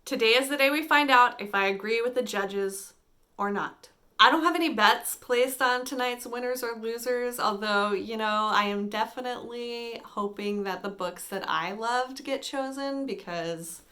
Today is the day we find out if I agree with the judges or not. I don't have any bets placed on tonight's winners or losers, although, I am definitely hoping that the books that I loved get chosen because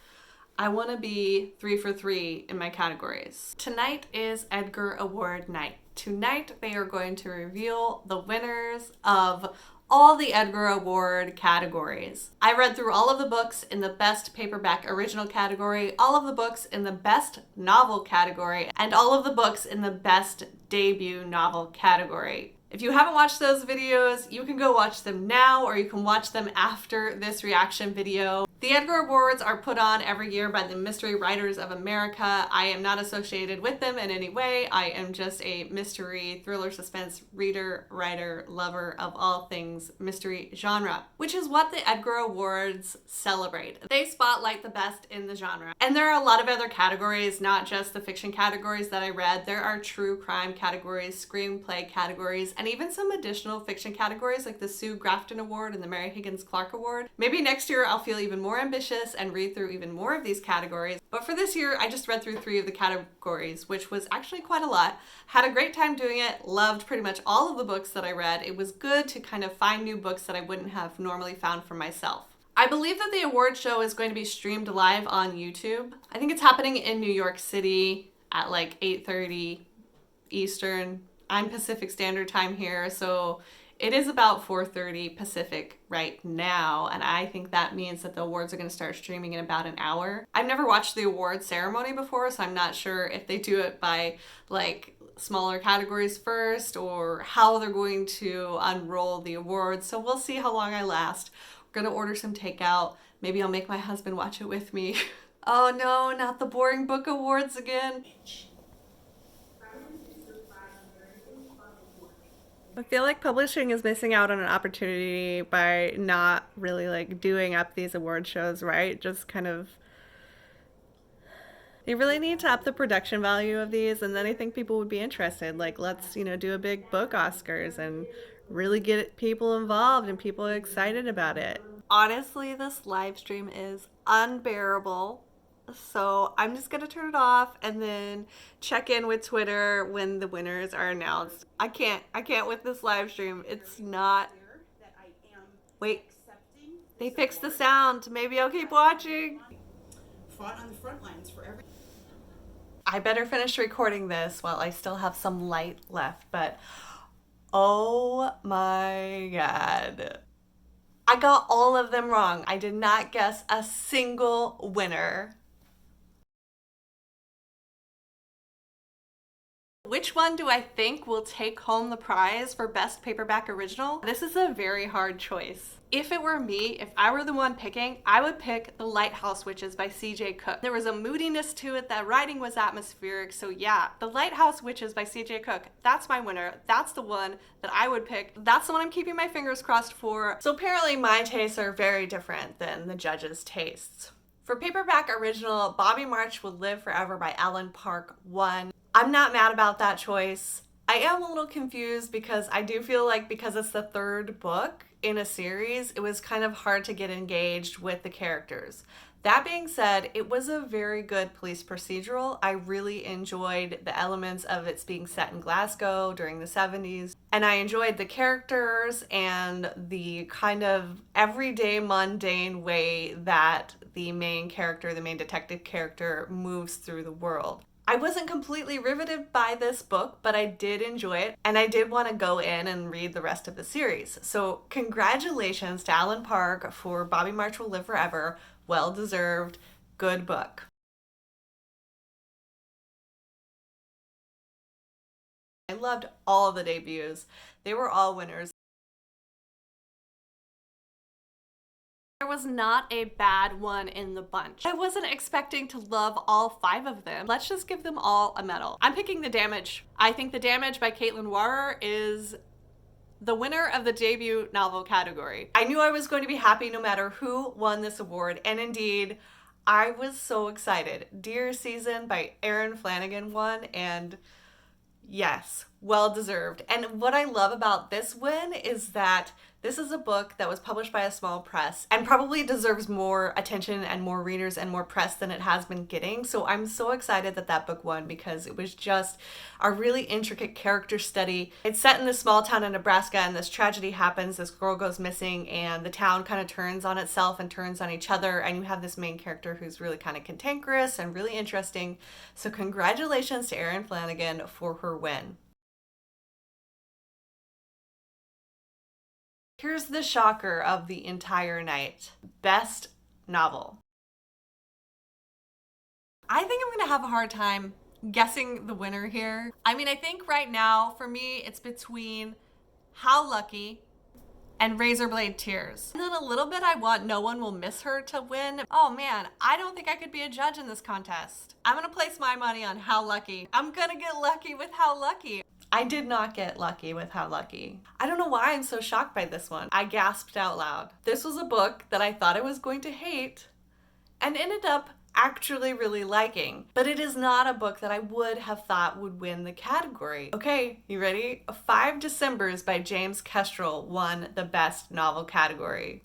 I want to be 3 for 3 in my categories. Tonight is Edgar Award night. Tonight they are going to reveal the winners of all the Edgar Award categories. I read through all of the books in the Best Paperback Original category, all of the books in the Best Novel category, and all of the books in the Best Debut Novel category. If you haven't watched those videos, you can go watch them now or you can watch them after this reaction video. The Edgar Awards are put on every year by the Mystery Writers of America. I am not associated with them in any way. I am just a mystery, thriller, suspense reader, writer, lover of all things mystery genre, which is what the Edgar Awards celebrate. They spotlight the best in the genre. And there are a lot of other categories, not just the fiction categories that I read. There are true crime categories, screenplay categories, and even some additional fiction categories like the Sue Grafton Award and the Mary Higgins Clark Award. Maybe next year I'll feel even more ambitious and read through even more of these categories. But for this year, I just read through 3 of the categories, which was actually quite a lot. Had a great time doing it, loved pretty much all of the books that I read. It was good to kind of find new books that I wouldn't have normally found for myself. I believe that the award show is going to be streamed live on YouTube. I think it's happening in New York City at like 8:30 Eastern. I'm Pacific Standard Time here, so it is about 4:30 Pacific right now, and I think that means that the awards are going to start streaming in about an hour. I've never watched the awards ceremony before, so I'm not sure if they do it by like smaller categories first or how they're going to unroll the awards, so we'll see how long I last. We're going to order some takeout. Maybe I'll make my husband watch it with me. Oh no, not the boring book awards again. I feel like publishing is missing out on an opportunity by not really like doing up these award shows, right? Just kind of, they really need to up the production value of these, and then I think people would be interested. Like, let's, do a big book Oscars and really get people involved and people excited about it. Honestly, this live stream is unbearable. So I'm just gonna turn it off and then check in with Twitter when the winners are announced. I can't with this live stream. It's not. Wait, they fixed the sound. Maybe I'll keep watching. Fought on the front lines for every. I better finish recording this while I still have some light left, but oh my god. I got all of them wrong. I did not guess a single winner. Which one do I think will take home the prize for Best Paperback Original? This is a very hard choice. If it were me, if I were the one picking, I would pick The Lighthouse Witches by C.J. Cook. There was a moodiness to it, that writing was atmospheric, so yeah, The Lighthouse Witches by C.J. Cook, that's my winner. That's the one that I would pick. That's the one I'm keeping my fingers crossed for. So apparently my tastes are very different than the judges' tastes. For Paperback Original, Bobby March Will Live Forever by Alan Park won. I'm not mad about that choice. I am a little confused because I do feel like because it's the 3rd book in a series, it was kind of hard to get engaged with the characters. That being said, it was a very good police procedural. I really enjoyed the elements of it being set in Glasgow during the 70s. And I enjoyed the characters and the kind of everyday mundane way that the main character, the main detective character, moves through the world. I wasn't completely riveted by this book, but I did enjoy it, and I did want to go in and read the rest of the series. So congratulations to Alan Park for Bobby March Will Live Forever. Well deserved. Good book. I loved all of the debuts. They were all winners. There was not a bad one in the bunch. I wasn't expecting to love all 5 of them. Let's just give them all a medal. I'm picking The Damage. I think The Damage by Caitlin Warrer is the winner of the debut novel category. I knew I was going to be happy no matter who won this award, and indeed, I was so excited. Dear Season by Erin Flanagan won, and yes, well deserved. And what I love about this win is that this is a book that was published by a small press and probably deserves more attention and more readers and more press than it has been getting. So I'm so excited that that book won because it was just a really intricate character study. It's set in this small town in Nebraska and this tragedy happens. This girl goes missing and the town kind of turns on itself and turns on each other. And you have this main character who's really kind of cantankerous and really interesting. So congratulations to Erin Flanagan for her win. Here's the shocker of the entire night. Best novel. I think I'm gonna have a hard time guessing the winner here. I mean, I think right now, for me, it's between How Lucky and Razorblade Tears. And then a little bit I want No One Will Miss Her to win. Oh man, I don't think I could be a judge in this contest. I'm gonna place my money on How Lucky. I'm gonna get lucky with How Lucky. I did not get lucky with How Lucky. I don't know why I'm so shocked by this one. I gasped out loud. This was a book that I thought I was going to hate and ended up actually really liking. But it is not a book that I would have thought would win the category. Okay, you ready? 5 Decembers by James Kestrel won the best novel category.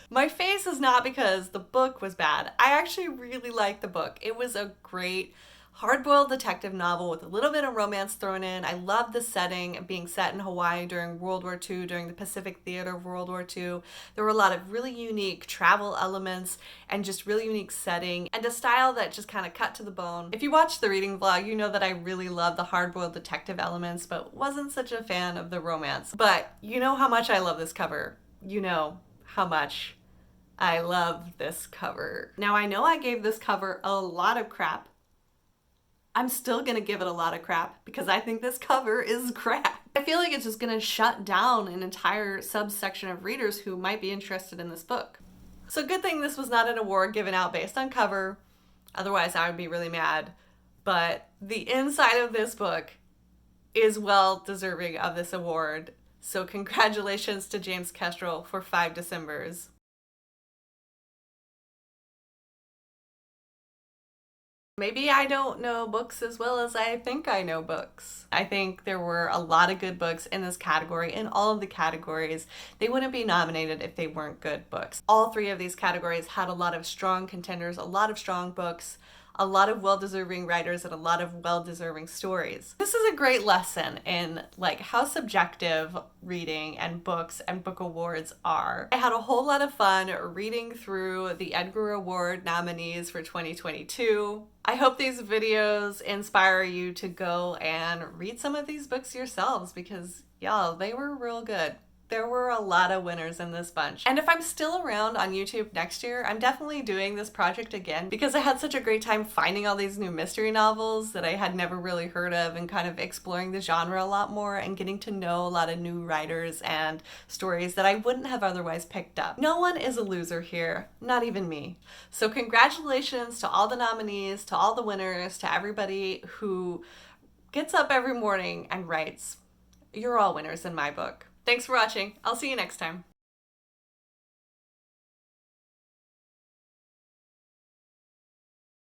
My face is not because the book was bad. I actually really liked the book. It was a great hard-boiled detective novel with a little bit of romance thrown in. I love the setting, being set in Hawaii during World War II, during the Pacific Theater of World War II. There were a lot of really unique travel elements and just really unique setting and a style that just kind of cut to the bone. If you watch the reading vlog, you know that I really love the hard-boiled detective elements, but wasn't such a fan of the romance. But you know how much I love this cover. You know how much I love this cover. Now I know I gave this cover a lot of crap. I'm still gonna give it a lot of crap because I think this cover is crap. I feel like it's just gonna shut down an entire subsection of readers who might be interested in this book. So good thing this was not an award given out based on cover, otherwise I would be really mad. But the inside of this book is well deserving of this award. So congratulations to James Kestrel for 5 Decembers. Maybe I don't know books as well as I think I know books. I think there were a lot of good books in this category, in all of the categories. They wouldn't be nominated if they weren't good books. All 3 of these categories had a lot of strong contenders, a lot of strong books, a lot of well-deserving writers, and a lot of well-deserving stories. This is a great lesson in like how subjective reading and books and book awards are. I had a whole lot of fun reading through the Edgar Award nominees for 2022. I hope these videos inspire you to go and read some of these books yourselves because y'all, they were real good. There were a lot of winners in this bunch. And if I'm still around on YouTube next year, I'm definitely doing this project again because I had such a great time finding all these new mystery novels that I had never really heard of and kind of exploring the genre a lot more and getting to know a lot of new writers and stories that I wouldn't have otherwise picked up. No one is a loser here, not even me. So congratulations to all the nominees, to all the winners, to everybody who gets up every morning and writes. You're all winners in my book. Thanks for watching. I'll see you next time.